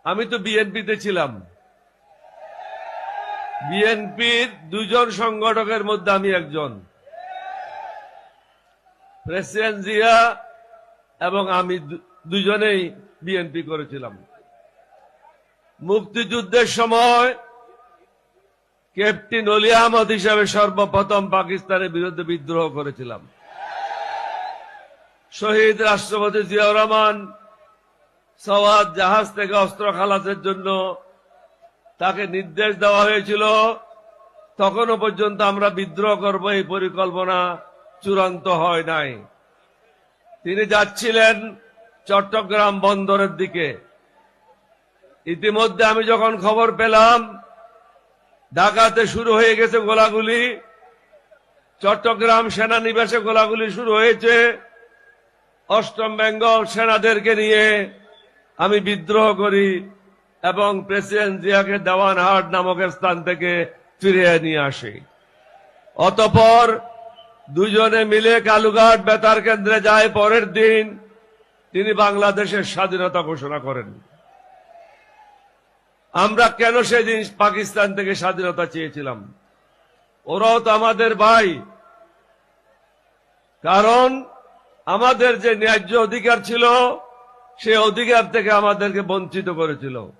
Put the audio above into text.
আমি তো বিএনপিতে ছিলাম। বিএনপির দুজন সংগঠকের মধ্যে আমি একজন। প্রেসিডেন্ট জিয়া এবং আমি দুজনেই বিএনপি করেছিলাম। মুক্তিযুদ্ধের সময় ক্যাপ্টেন অলি আহমদ হিসাবে সর্বপ্রথম পাকিস্তানের বিরুদ্ধে বিদ্রোহ করেছিলাম। শহীদ রাষ্ট্রপতি জিয়াউর রহমান সওয়াত জাহাজ থেকে অস্ত্র খালাসের জন্য তাকে নির্দেশ দেওয়া হয়েছিল। তখনও পর্যন্ত আমরা বিদ্রোহ করব এই পরিকল্পনা চূড়ান্ত হয় নাই। তিনি যাচ্ছিলেন চট্টগ্রাম বন্দরের দিকে। ইতিমধ্যে আমি যখন খবর পেলাম ঢাকাতে শুরু হয়ে গেছে গোলাগুলি, চট্টগ্রাম সেনানিবাসে গোলাগুলি শুরু হয়েছে, অষ্টম বেঙ্গল সেনাদেরকে নিয়ে আমি বিদ্রোহ করি এবং প্রেসিডেন্ট জিয়াকে দেওয়ানহাট নামক স্থান থেকে ফিরিয়ে নিয়ে আসি। অতঃপর দুজনে মিলে কালুঘাট বেতার কেন্দ্রে যায়। পরের দিন তিনি বাংলাদেশের স্বাধীনতা ঘোষণা করেন। আমরা কেন সেদিন পাকিস্তান থেকে স্বাধীনতা চেয়েছিলাম? ওরাও তো আমাদের ভাই। কারণ আমাদের যে ন্যায্য অধিকার ছিল সে অধিকার থেকে আমাদেরকে বঞ্চিত করেছিল।